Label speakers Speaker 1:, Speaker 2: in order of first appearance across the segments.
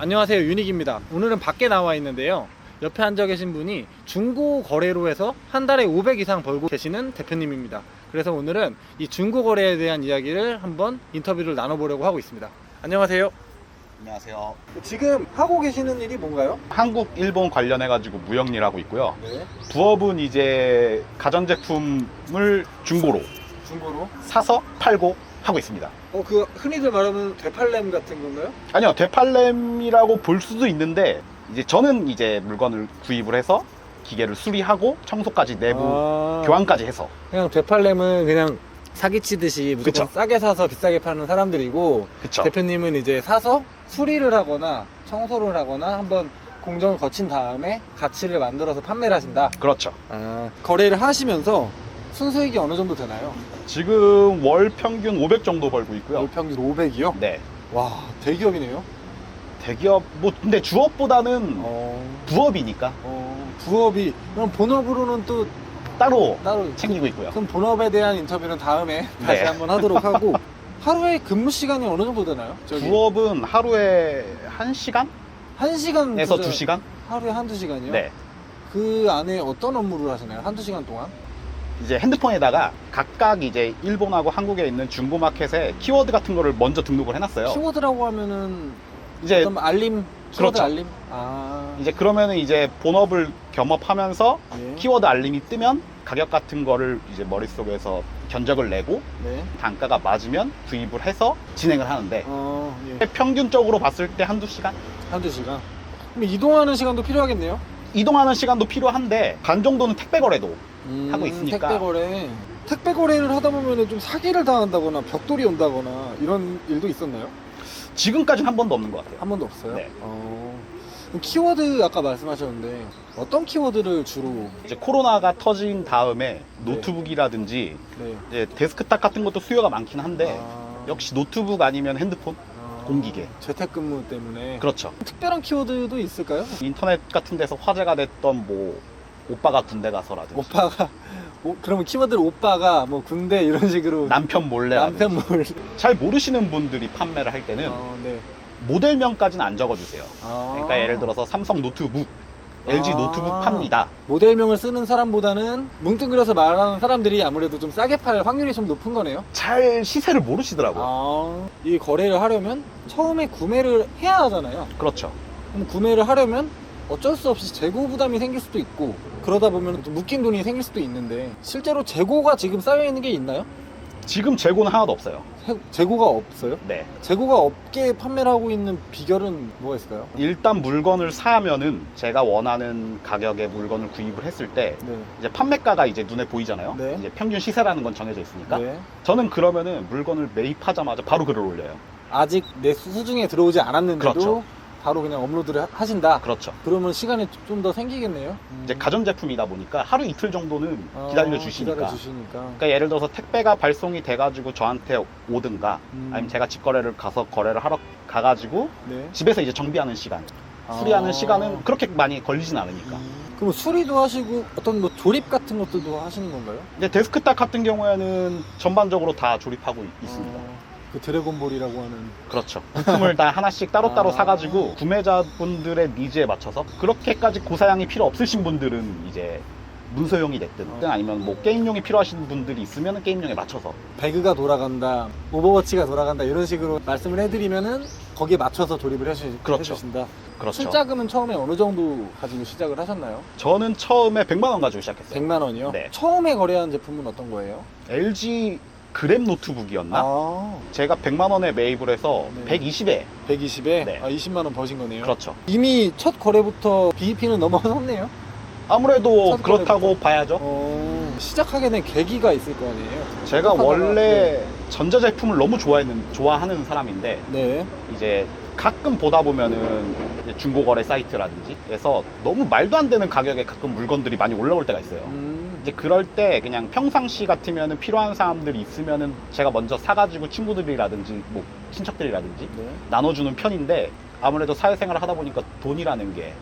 Speaker 1: 안녕하세요, 유닉입니다. 오늘은 밖에 나와 있는데요, 옆에 앉아 계신 분이 중고 거래로 해서 한 달에 500 이상 벌고 계시는 대표님입니다. 그래서 오늘은 이 중고 거래에 대한 이야기를 한번 인터뷰를 나눠보려고 하고 있습니다. 안녕하세요.
Speaker 2: 안녕하세요.
Speaker 1: 지금 하고 계시는 일이 뭔가요?
Speaker 2: 한국, 일본 관련해가지고 무역일 하고 있고요.
Speaker 1: 네.
Speaker 2: 부업은 이제 가전제품을 중고로
Speaker 1: 중고로?
Speaker 2: 사서 팔고 하고 있습니다.
Speaker 1: 그 흔히들 말하는 되팔렘 같은 건가요?
Speaker 2: 아니요, 되팔렘이라고 볼 수도 있는데, 이제 저는 이제 물건을 구입을 해서 기계를 수리하고 청소까지 내부 교환까지 해서.
Speaker 1: 그냥 되팔렘은 그냥 사기치듯이 무조건
Speaker 2: 그쵸.
Speaker 1: 싸게 사서 비싸게 파는 사람들이고,
Speaker 2: 그쵸.
Speaker 1: 대표님은 이제 사서 수리를 하거나 청소를 하거나 한번 공정을 거친 다음에 가치를 만들어서 판매를 하신다.
Speaker 2: 그렇죠.
Speaker 1: 거래를 하시면서 순수익이 어느 정도 되나요?
Speaker 2: 지금 월 평균 500 정도 벌고 있고요.
Speaker 1: 월 평균 500이요?
Speaker 2: 네.
Speaker 1: 와, 대기업이네요.
Speaker 2: 대기업, 근데 주업보다는 부업이니까
Speaker 1: 부업이, 그럼 본업으로는 또
Speaker 2: 따로
Speaker 1: 따로
Speaker 2: 챙기고 있고요.
Speaker 1: 그럼 본업에 대한 인터뷰는 다음에 다시
Speaker 2: 네.
Speaker 1: 한번 하도록 하고, 하루에 근무 시간이 어느 정도 되나요?
Speaker 2: 부업은 하루에 1시간?
Speaker 1: 1시간
Speaker 2: 에서 2시간?
Speaker 1: 하루에 한두 시간이요?
Speaker 2: 네.
Speaker 1: 그 안에 어떤 업무를 하시나요? 한두 시간 동안?
Speaker 2: 이제 핸드폰에다가 각각 이제 일본하고 한국에 있는 중고마켓에 키워드 같은 거를 먼저 등록을 해놨어요.
Speaker 1: 키워드라고 하면은
Speaker 2: 이제
Speaker 1: 어떤 알림? 키워드
Speaker 2: 그렇죠.
Speaker 1: 알림?
Speaker 2: 이제 그러면은 이제 본업을 겸업하면서
Speaker 1: 네.
Speaker 2: 키워드 알림이 뜨면 가격 같은 거를 이제 머릿속에서 견적을 내고
Speaker 1: 네.
Speaker 2: 단가가 맞으면 구입을 해서 진행을 하는데
Speaker 1: 예.
Speaker 2: 평균적으로 봤을 때 한두 시간?
Speaker 1: 한두 시간. 그럼 이동하는 시간도 필요하겠네요?
Speaker 2: 이동하는 시간도 필요한데 반 정도는 택배 거래도 하고 있으니까.
Speaker 1: 택배 거래. 택배 거래를 하다 보면 좀 사기를 당한다거나 벽돌이 온다거나 이런 일도 있었나요?
Speaker 2: 지금까지는 한 번도 없는 것 같아요.
Speaker 1: 한 번도 없어요?
Speaker 2: 네.
Speaker 1: 그럼 키워드 아까 말씀하셨는데 어떤 키워드를 주로?
Speaker 2: 이제 코로나가 터진 다음에 노트북이라든지
Speaker 1: 네.
Speaker 2: 이제 데스크탑 같은 것도 수요가 많긴 한데 역시 노트북 아니면 핸드폰, 공기계.
Speaker 1: 재택근무 때문에.
Speaker 2: 그렇죠.
Speaker 1: 특별한 키워드도 있을까요?
Speaker 2: 인터넷 같은 데서 화제가 됐던 뭐 오빠가 군대 가서라든지
Speaker 1: 오빠가 그러면 키워드를 오빠가 뭐 군대 이런 식으로
Speaker 2: 남편 몰래
Speaker 1: 남편 몰래.
Speaker 2: 잘 모르시는 분들이 판매를 할 때는
Speaker 1: 네.
Speaker 2: 모델명까지는 안 적어주세요. 그러니까 예를 들어서 삼성 노트북, LG 노트북 팝니다.
Speaker 1: 모델명을 쓰는 사람보다는 뭉뚱그려서 말하는 사람들이 아무래도 좀 싸게 팔 확률이 좀 높은 거네요.
Speaker 2: 잘 시세를 모르시더라고요.
Speaker 1: 이 거래를 하려면 처음에 구매를 해야 하잖아요.
Speaker 2: 그렇죠.
Speaker 1: 그럼 구매를 하려면 어쩔 수 없이 재고 부담이 생길 수도 있고, 그러다 보면 좀 묶인 돈이 생길 수도 있는데, 실제로 재고가 지금 쌓여 있는 게 있나요?
Speaker 2: 지금 재고는 하나도 없어요.
Speaker 1: 재고가 없어요?
Speaker 2: 네.
Speaker 1: 재고가 없게 판매를 하고 있는 비결은 뭐가 있을까요?
Speaker 2: 일단 물건을 사면은 제가 원하는 가격의 물건을 구입을 했을 때
Speaker 1: 네.
Speaker 2: 이제 판매가가 이제 눈에 보이잖아요.
Speaker 1: 네.
Speaker 2: 이제 평균 시세라는 건 정해져 있으니까.
Speaker 1: 네.
Speaker 2: 저는 그러면은 물건을 매입하자마자 바로 글을 올려요.
Speaker 1: 아직 내 수중에 들어오지 않았는데도
Speaker 2: 그렇죠.
Speaker 1: 바로 그냥 업로드를 하신다.
Speaker 2: 그렇죠.
Speaker 1: 그러면 시간이 좀 더 생기겠네요.
Speaker 2: 이제 가전제품이다 보니까 하루 이틀 정도는 기다려 주시니까.
Speaker 1: 기다려주시니까.
Speaker 2: 그러니까 예를 들어서 택배가 발송이 돼가지고 저한테 오든가 아니면 제가 직거래를 가서 거래를 하러 가가지고
Speaker 1: 네.
Speaker 2: 집에서 이제 정비하는 시간, 수리하는 시간은 그렇게 많이 걸리진 않으니까.
Speaker 1: 그럼 수리도 하시고 어떤 뭐 조립 같은 것들도 하시는 건가요?
Speaker 2: 근데 데스크탑 같은 경우에는 전반적으로 다 조립하고 있습니다.
Speaker 1: 그 드래곤볼이라고 하는.
Speaker 2: 그렇죠. 부품을 다 하나씩 따로따로
Speaker 1: 아.
Speaker 2: 사가지고 구매자분들의 니즈에 맞춰서 그렇게까지 고사양이 필요 없으신 분들은 이제 문서용이 됐든 아니면 뭐 게임용이 필요하신 분들이 있으면 게임용에 맞춰서.
Speaker 1: 배그가 돌아간다, 오버워치가 돌아간다 이런 식으로 말씀을 해드리면은 거기에 맞춰서 조립을
Speaker 2: 그렇죠.
Speaker 1: 해주신다.
Speaker 2: 그렇죠.
Speaker 1: 출자금은 처음에 어느 정도 가지고 시작을 하셨나요?
Speaker 2: 저는 처음에 100만 원 가지고 시작했어요.
Speaker 1: 100만 원이요?
Speaker 2: 네.
Speaker 1: 처음에 거래한 제품은 어떤 거예요?
Speaker 2: LG 그램 노트북이었나? 제가 100만 원에 매입을 해서
Speaker 1: 네.
Speaker 2: 120에
Speaker 1: 120에?
Speaker 2: 네.
Speaker 1: 20만 원 버신 거네요.
Speaker 2: 그렇죠.
Speaker 1: 이미 첫 거래부터 BEP는 넘어섰네요.
Speaker 2: 아무래도
Speaker 1: 첫
Speaker 2: 그렇다고
Speaker 1: 거래부터.
Speaker 2: 봐야죠.
Speaker 1: 시작하게 된 계기가 있을 거 아니에요?
Speaker 2: 제가
Speaker 1: 하다가,
Speaker 2: 원래 전자제품을 너무 좋아하는 사람인데
Speaker 1: 네.
Speaker 2: 이제 가끔 보다 보면은 이제 중고거래 사이트라든지 해서 너무 말도 안 되는 가격에 가끔 물건들이 많이 올라올 때가 있어요. 이제 그럴 때 그냥 평상시 같으면은 필요한 사람들이 있으면은 제가 먼저 사가지고 친구들이라든지 뭐 친척들이라든지
Speaker 1: 네.
Speaker 2: 나눠주는 편인데 아무래도 사회생활을 하다 보니까 돈이라는 게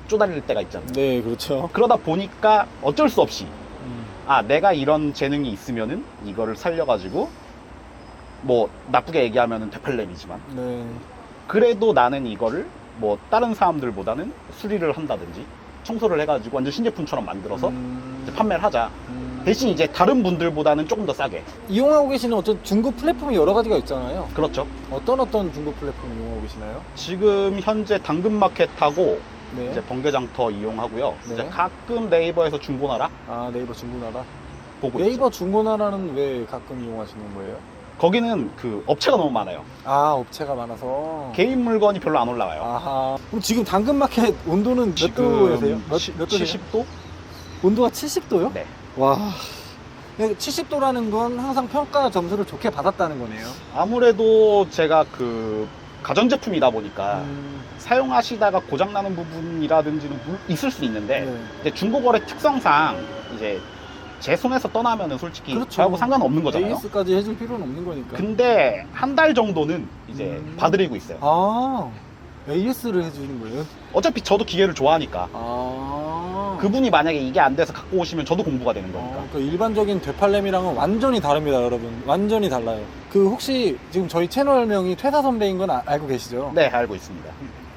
Speaker 2: 쪼달릴 때가 있잖아요.
Speaker 1: 네, 그렇죠.
Speaker 2: 그러다 보니까 어쩔 수 없이 내가 이런 재능이 있으면은 이거를 살려가지고 뭐 나쁘게 얘기하면은 되팔렘이지만
Speaker 1: 네.
Speaker 2: 그래도 나는 이거를 뭐 다른 사람들보다는 수리를 한다든지 청소를 해가지고 완전 신제품처럼 만들어서 이제 판매를 하자. 대신 이제 다른 분들보다는 조금 더 싸게.
Speaker 1: 이용하고 계시는 어떤 중고 플랫폼이 여러 가지가 있잖아요.
Speaker 2: 그렇죠.
Speaker 1: 어떤 중고 플랫폼 이용하고 계시나요?
Speaker 2: 지금 현재 당근마켓하고
Speaker 1: 네.
Speaker 2: 이제 번개장터 이용하고요.
Speaker 1: 네.
Speaker 2: 이제 가끔 네이버에서 중고나라
Speaker 1: 아, 네이버 중고나라.
Speaker 2: 보고
Speaker 1: 네이버
Speaker 2: 있죠.
Speaker 1: 중고나라는 왜 가끔 이용하시는 거예요?
Speaker 2: 거기는 그 업체가 너무 많아요.
Speaker 1: 아, 업체가 많아서.
Speaker 2: 개인 물건이 별로 안 올라가요.
Speaker 1: 아하. 그럼 지금 당근마켓 온도는 몇 도세요? 몇 도세요?
Speaker 2: 70도?
Speaker 1: 온도가 70도요?
Speaker 2: 네.
Speaker 1: 와. 70도라는 건 항상 평가 점수를 좋게 받았다는 거네요.
Speaker 2: 아무래도 제가 그 가전제품이다 보니까
Speaker 1: 음.
Speaker 2: 사용하시다가 고장나는 부분이라든지는 있을 수 있는데
Speaker 1: 네.
Speaker 2: 이제 중고거래 특성상 이제 제 손에서 떠나면은 솔직히
Speaker 1: 그렇죠.
Speaker 2: 저하고 상관없는 거잖아요.
Speaker 1: AS까지 해줄 필요는 없는 거니까.
Speaker 2: 근데 한 달 정도는 이제 봐드리고 있어요.
Speaker 1: 아, AS를 해주는 거예요?
Speaker 2: 어차피 저도 기계를 좋아하니까
Speaker 1: 아.
Speaker 2: 그분이 만약에 이게 안 돼서 갖고 오시면 저도 공부가 되는 거니까.
Speaker 1: 그러니까 일반적인 되팔렘이랑은 완전히 다릅니다, 여러분. 완전히 달라요. 그 혹시 지금 저희 채널명이 퇴사 선배인 건 알고 계시죠?
Speaker 2: 네, 알고 있습니다.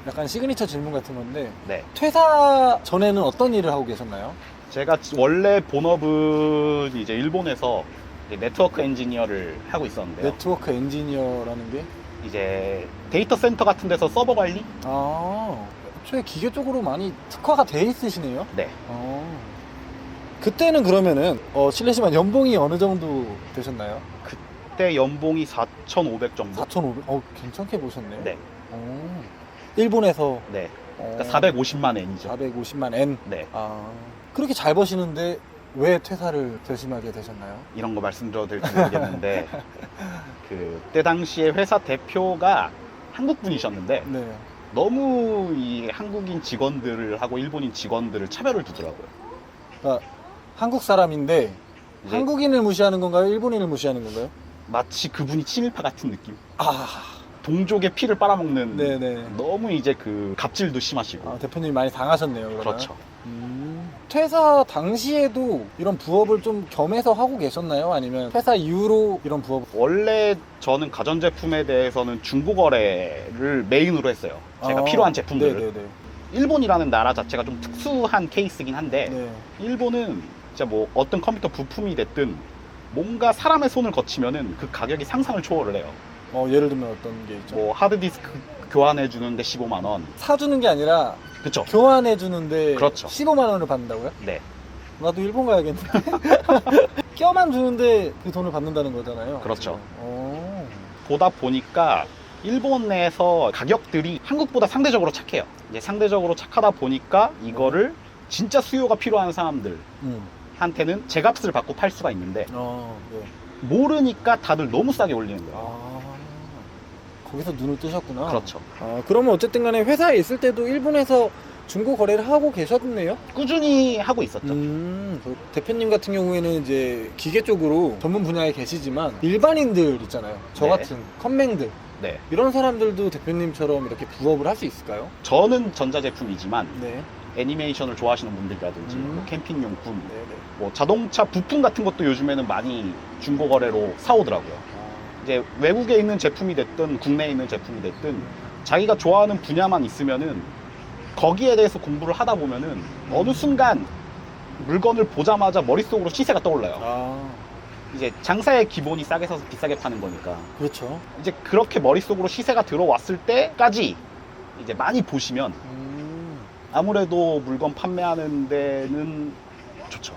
Speaker 1: 약간 시그니처 질문 같은 건데
Speaker 2: 네.
Speaker 1: 퇴사 전에는 어떤 일을 하고 계셨나요?
Speaker 2: 제가 원래 본업은 이제 일본에서 이제 네트워크 엔지니어를 하고 있었는데요.
Speaker 1: 네트워크 엔지니어라는 게?
Speaker 2: 이제 데이터 센터 같은 데서 서버 관리?
Speaker 1: 아, 애초에 기계 쪽으로 많이 특화가 돼 있으시네요?
Speaker 2: 네.
Speaker 1: 그때는 그러면은 실례지만 연봉이 어느 정도 되셨나요?
Speaker 2: 그때 연봉이 4,500 정도?
Speaker 1: 4,500? 괜찮게 보셨네요.
Speaker 2: 네.
Speaker 1: 일본에서
Speaker 2: 네. 그러니까 450만 엔이죠.
Speaker 1: 450만 엔.
Speaker 2: 네.
Speaker 1: 그렇게 잘 버시는데 왜 퇴사를 결심하게 되셨나요?
Speaker 2: 이런 거 말씀드려도 될지 모르겠는데 그때 당시에 회사 대표가 한국 분이셨는데
Speaker 1: 네.
Speaker 2: 너무 이 한국인 직원들을 하고 일본인 직원들을 차별을 두더라고요.
Speaker 1: 그러니까 한국 사람인데
Speaker 2: 이제
Speaker 1: 한국인을 무시하는 건가요? 일본인을 무시하는 건가요?
Speaker 2: 마치 그분이 친일파 같은 느낌.
Speaker 1: 아,
Speaker 2: 동족의 피를 빨아먹는
Speaker 1: 네네.
Speaker 2: 너무 이제 그 갑질도 심하시고.
Speaker 1: 대표님이 많이 당하셨네요. 그러면.
Speaker 2: 그렇죠.
Speaker 1: 퇴사 당시에도 이런 부업을 좀 겸해서 하고 계셨나요? 아니면 퇴사 이후로 이런 부업을?
Speaker 2: 원래 저는 가전제품에 대해서는 중고거래를 메인으로 했어요. 제가 필요한 제품들을.
Speaker 1: 네네네.
Speaker 2: 일본이라는 나라 자체가 좀 특수한 케이스긴 한데
Speaker 1: 네.
Speaker 2: 일본은 진짜 뭐 어떤 컴퓨터 부품이 됐든 뭔가 사람의 손을 거치면은 그 가격이 상상을 초월을 해요.
Speaker 1: 예를 들면 어떤 게 있죠?
Speaker 2: 뭐 하드디스크 교환해 주는데 15만 원.
Speaker 1: 사주는 게 아니라
Speaker 2: 그렇죠.
Speaker 1: 교환해 주는데
Speaker 2: 그렇죠.
Speaker 1: 15만 원을 받는다고요?
Speaker 2: 네.
Speaker 1: 나도 일본 가야겠네. 껴만 주는데 그 돈을 받는다는 거잖아요.
Speaker 2: 그렇죠.
Speaker 1: 오.
Speaker 2: 보다 보니까 일본 내에서 가격들이 한국보다 상대적으로 착해요. 이제 상대적으로 착하다 보니까 이거를 진짜 수요가 필요한 사람들한테는 제값을 받고 팔 수가 있는데
Speaker 1: 네.
Speaker 2: 모르니까 다들 너무 싸게 올리는 거예요.
Speaker 1: 거기서 눈을 뜨셨구나.
Speaker 2: 그렇죠.
Speaker 1: 그러면 어쨌든 간에 회사에 있을 때도 일본에서 중고 거래를 하고 계셨네요?
Speaker 2: 꾸준히 하고 있었죠.
Speaker 1: 그 대표님 같은 경우에는 이제 기계 쪽으로 전문 분야에 계시지만 일반인들 있잖아요. 저
Speaker 2: 네.
Speaker 1: 같은 컴맹들.
Speaker 2: 네.
Speaker 1: 이런 사람들도 대표님처럼 이렇게 부업을 할 수 있을까요?
Speaker 2: 저는 전자제품이지만
Speaker 1: 네.
Speaker 2: 애니메이션을 좋아하시는 분들이라든지 뭐 캠핑용품,
Speaker 1: 네네.
Speaker 2: 뭐 자동차 부품 같은 것도 요즘에는 많이 중고거래로 사오더라고요. 이제 외국에 있는 제품이 됐든 국내에 있는 제품이 됐든 자기가 좋아하는 분야만 있으면은 거기에 대해서 공부를 하다 보면은 어느 순간 물건을 보자마자 머릿속으로 시세가 떠올라요. 이제 장사의 기본이 싸게 사서 비싸게 파는 거니까.
Speaker 1: 그렇죠.
Speaker 2: 이제 그렇게 머릿속으로 시세가 들어왔을 때까지 이제 많이 보시면 아무래도 물건 판매하는 데는 좋죠.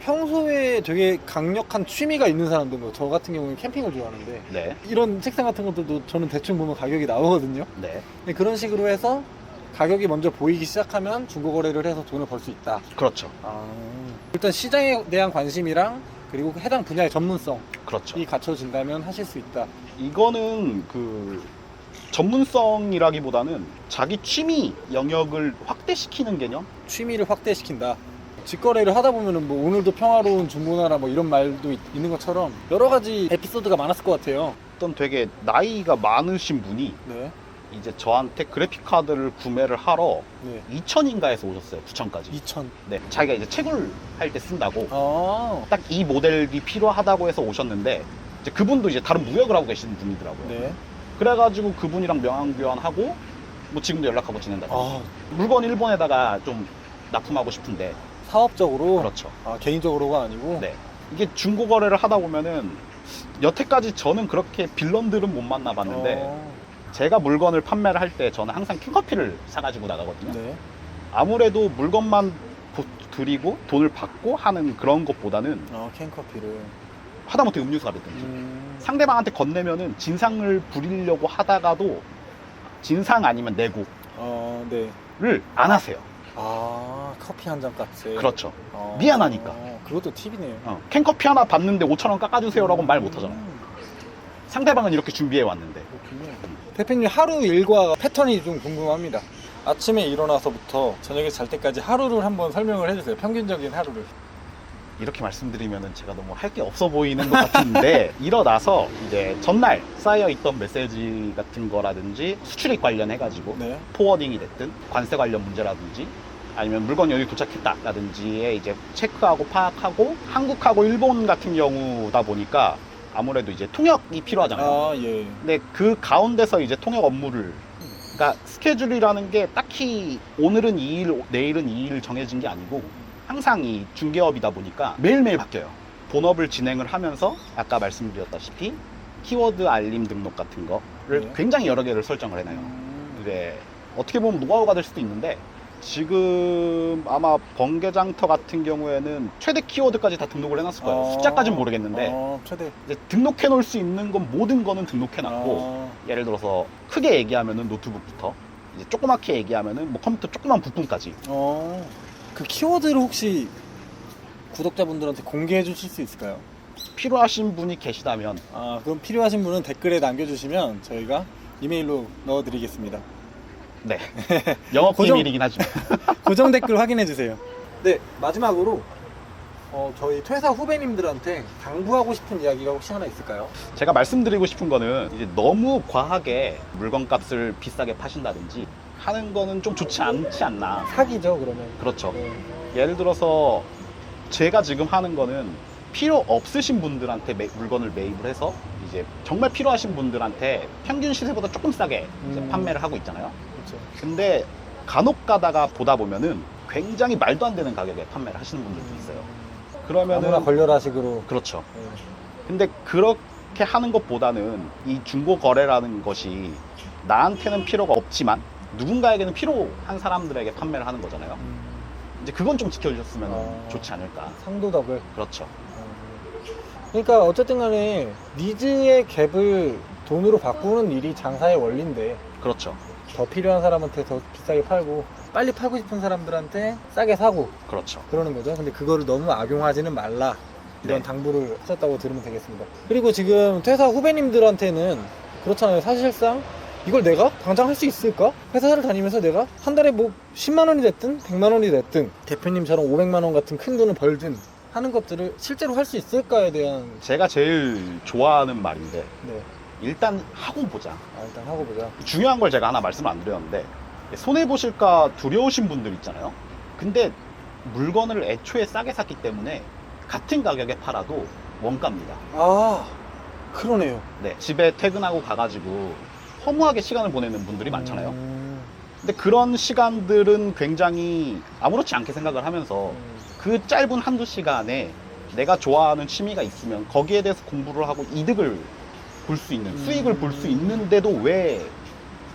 Speaker 1: 평소에 되게 강력한 취미가 있는 사람들, 뭐 저 같은 경우는 캠핑을 좋아하는데
Speaker 2: 네.
Speaker 1: 이런 책상 같은 것들도 저는 대충 보면 가격이 나오거든요.
Speaker 2: 네.
Speaker 1: 근데 그런 식으로 해서 가격이 먼저 보이기 시작하면 중고거래를 해서 돈을 벌 수 있다.
Speaker 2: 그렇죠.
Speaker 1: 일단 시장에 대한 관심이랑 그리고 해당 분야의 전문성이
Speaker 2: 그렇죠.
Speaker 1: 갖춰진다면 하실 수 있다.
Speaker 2: 이거는 그 전문성이라기보다는 자기 취미 영역을 확대시키는 개념?
Speaker 1: 취미를 확대시킨다. 직거래를 하다 보면은 뭐 오늘도 평화로운 중고나라 뭐 이런 말도 있는 것처럼 여러 가지 에피소드가 많았을 것 같아요.
Speaker 2: 어떤 되게 나이가 많으신 분이
Speaker 1: 네.
Speaker 2: 이제 저한테 그래픽 카드를 구매를 하러
Speaker 1: 네.
Speaker 2: 2,000인가에서 오셨어요. 부천까지.
Speaker 1: 2000.
Speaker 2: 네. 자기가 이제 채굴 할 때 쓴다고
Speaker 1: 아.
Speaker 2: 딱 이 모델이 필요하다고 해서 오셨는데 이제 그분도 이제 다른 무역을 하고 계시는 분이더라고요.
Speaker 1: 네.
Speaker 2: 그래가지고 그분이랑 명함교환하고 뭐 지금도 연락하고 지낸다든지.
Speaker 1: 아,
Speaker 2: 물건 일본에다가 좀 납품하고 싶은데.
Speaker 1: 사업적으로?
Speaker 2: 그렇죠.
Speaker 1: 아, 개인적으로가 아니고?
Speaker 2: 네. 이게 중고 거래를 하다 보면은 여태까지 저는 그렇게 빌런들은 못 만나봤는데 제가 물건을 판매를 할 때 저는 항상 캔커피를 사가지고 나가거든요.
Speaker 1: 네.
Speaker 2: 아무래도 물건만 드리고 돈을 받고 하는 그런 것보다는
Speaker 1: 캔커피를.
Speaker 2: 하다못해 음료수가 됐든지 상대방한테 건네면은 진상을 부리려고 하다가도 진상 아니면 내고를
Speaker 1: 네.
Speaker 2: 안 하세요.
Speaker 1: 아, 커피 한 잔 값에.
Speaker 2: 그렇죠. 미안하니까.
Speaker 1: 그것도 팁이네요.
Speaker 2: 캔커피 하나 받는데 5,000원 깎아주세요라고 말 못하잖아요. 상대방은 이렇게 준비해 왔는데.
Speaker 1: 그렇군요. 대표님 하루 일과 패턴이 좀 궁금합니다. 아침에 일어나서부터 저녁에 잘 때까지 하루를 한번 설명을 해주세요. 평균적인 하루를.
Speaker 2: 이렇게 말씀드리면 제가 너무 할 게 없어 보이는 것 같은데 일어나서 이제 전날 쌓여있던 메시지 같은 거라든지 수출입 관련해가지고
Speaker 1: 네.
Speaker 2: 포워딩이 됐든 관세 관련 문제라든지 아니면 물건 여기 도착했다라든지에 이제 체크하고 파악하고 한국하고 일본 같은 경우다 보니까 아무래도 이제 통역이 필요하잖아요.
Speaker 1: 아, 예.
Speaker 2: 근데 그 가운데서 이제 통역 업무를 그러니까 스케줄이라는 게 딱히 오늘은 2일, 내일은 2일 정해진 게 아니고 항상 이 중개업이다 보니까 매일매일 바뀌어요. 본업을 진행을 하면서 아까 말씀드렸다시피 키워드 알림 등록 같은 거를
Speaker 1: 네.
Speaker 2: 굉장히 여러 개를 설정을 해놔요. 이제 어떻게 보면 노하우가 될 수도 있는데 지금 아마 번개장터 같은 경우에는 최대 키워드까지 다 등록을 해놨을 거예요. 숫자까지는 모르겠는데
Speaker 1: 최대.
Speaker 2: 이제 등록해 놓을 수 있는 건 모든 거는 등록해 놨고 예를 들어서 크게 얘기하면은 노트북부터 이제 조그맣게 얘기하면은 뭐 컴퓨터 조그만 부품까지.
Speaker 1: 그 키워드를 혹시 구독자분들한테 공개해 주실 수 있을까요?
Speaker 2: 필요하신 분이 계시다면
Speaker 1: 그럼 필요하신 분은 댓글에 남겨주시면 저희가 이메일로 넣어드리겠습니다.
Speaker 2: 네. 영업 비밀이긴 하지만.
Speaker 1: 고정 댓글 확인해 주세요. 네, 마지막으로 저희 퇴사 후배님들한테 당부하고 싶은 이야기가 혹시 하나 있을까요?
Speaker 2: 제가 말씀드리고 싶은 거는 이제 너무 과하게 물건값을 비싸게 파신다든지 하는 거는 좀 좋지 않지 않나.
Speaker 1: 사기죠, 그러면.
Speaker 2: 그렇죠.
Speaker 1: 네.
Speaker 2: 예를 들어서 제가 지금 하는 거는 필요 없으신 분들한테 물건을 매입을 해서 이제 정말 필요하신 분들한테 평균 시세보다 조금 싸게 이제 판매를 하고 있잖아요.
Speaker 1: 그렇죠.
Speaker 2: 근데 간혹 가다가 보다 보면은 굉장히 말도 안 되는 가격에 판매를 하시는 분들도 있어요. 그러면은
Speaker 1: 아무나 걸려라식으로.
Speaker 2: 그렇죠.
Speaker 1: 네.
Speaker 2: 근데 그렇게 하는 것보다는 이 중고 거래라는 것이 나한테는 필요가 없지만 누군가에게는 필요한 사람들에게 판매를 하는 거잖아요. 이제 그건 좀 지켜주셨으면 좋지 않을까.
Speaker 1: 상도덕을.
Speaker 2: 그렇죠.
Speaker 1: 그러니까 어쨌든 간에 니즈의 갭을 돈으로 바꾸는 일이 장사의 원리인데
Speaker 2: 그렇죠.
Speaker 1: 더 필요한 사람한테 더 비싸게 팔고 빨리 팔고 싶은 사람들한테 싸게 사고
Speaker 2: 그렇죠.
Speaker 1: 그러는 거죠. 근데 그거를 너무 악용하지는 말라 이런
Speaker 2: 네.
Speaker 1: 당부를 하셨다고 들으면 되겠습니다. 그리고 지금 퇴사 후배님들한테는 그렇잖아요. 사실상 이걸 내가 당장 할 수 있을까? 회사를 다니면서 내가 한 달에 뭐 10만 원이 됐든 100만 원이 됐든 대표님처럼 500만 원 같은 큰 돈을 벌든 하는 것들을 실제로 할 수 있을까에 대한.
Speaker 2: 제가 제일 좋아하는 말인데
Speaker 1: 네.
Speaker 2: 일단 하고 보자.
Speaker 1: 일단 하고 보자.
Speaker 2: 중요한 걸 제가 하나 말씀을 안 드렸는데 손해보실까 두려우신 분들 있잖아요. 근데 물건을 애초에 싸게 샀기 때문에 같은 가격에 팔아도 원가입니다.
Speaker 1: 그러네요.
Speaker 2: 네, 집에 퇴근하고 가가지고 허무하게 시간을 보내는 분들이 많잖아요. 근데 그런 시간들은 굉장히 아무렇지 않게 생각을 하면서 그 짧은 한두 시간에 내가 좋아하는 취미가 있으면 거기에 대해서 공부를 하고 이득을 볼 수 있는, 수익을 볼 수 있는데도 왜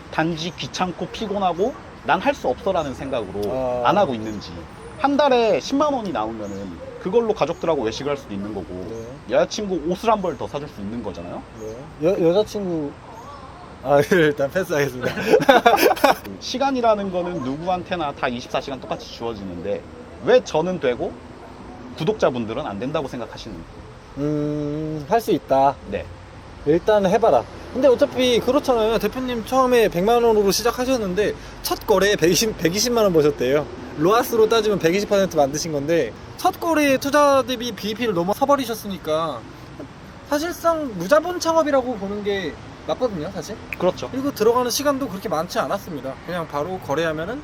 Speaker 2: 단지 귀찮고 피곤하고 난 할 수 없어라는 생각으로 안 하고 있는지. 한 달에 10만 원이 나오면은 그걸로 가족들하고 외식을 할 수도 있는 거고 여자친구 옷을 한 벌 더 사줄 수 있는 거잖아요.
Speaker 1: 여자친구 일단 패스하겠습니다.
Speaker 2: 시간이라는 거는 누구한테나 다 24시간 똑같이 주어지는데 왜 저는 되고 구독자분들은 안 된다고 생각하시는 거예요?
Speaker 1: 할 수 있다.
Speaker 2: 네.
Speaker 1: 일단 해봐라. 근데 어차피 그렇잖아요. 대표님 처음에 100만 원으로 시작하셨는데 첫 거래에 120만 원 버셨대요. 로아스로 따지면 120% 만드신 건데 첫 거래에 투자 대비 BEP를 넘어 서버리셨으니까 사실상 무자본 창업이라고 보는 게 맞거든요, 사실.
Speaker 2: 그렇죠.
Speaker 1: 그리고 들어가는 시간도 그렇게 많지 않았습니다. 그냥 바로 거래하면은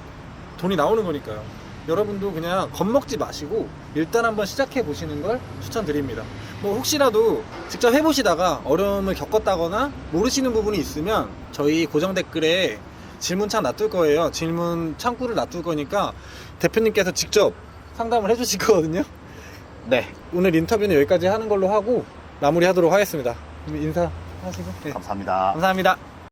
Speaker 1: 돈이 나오는 거니까요. 여러분도 그냥 겁먹지 마시고 일단 한번 시작해 보시는 걸 추천드립니다. 뭐 혹시라도 직접 해보시다가 어려움을 겪었다거나 모르시는 부분이 있으면 저희 고정 댓글에 질문창 놔둘 거예요. 질문 창구를 놔둘 거니까 대표님께서 직접 상담을 해주실 거거든요.
Speaker 2: 네,
Speaker 1: 오늘 인터뷰는 여기까지 하는 걸로 하고 마무리하도록 하겠습니다. 인사하시고. 네.
Speaker 2: 감사합니다.
Speaker 1: 감사합니다.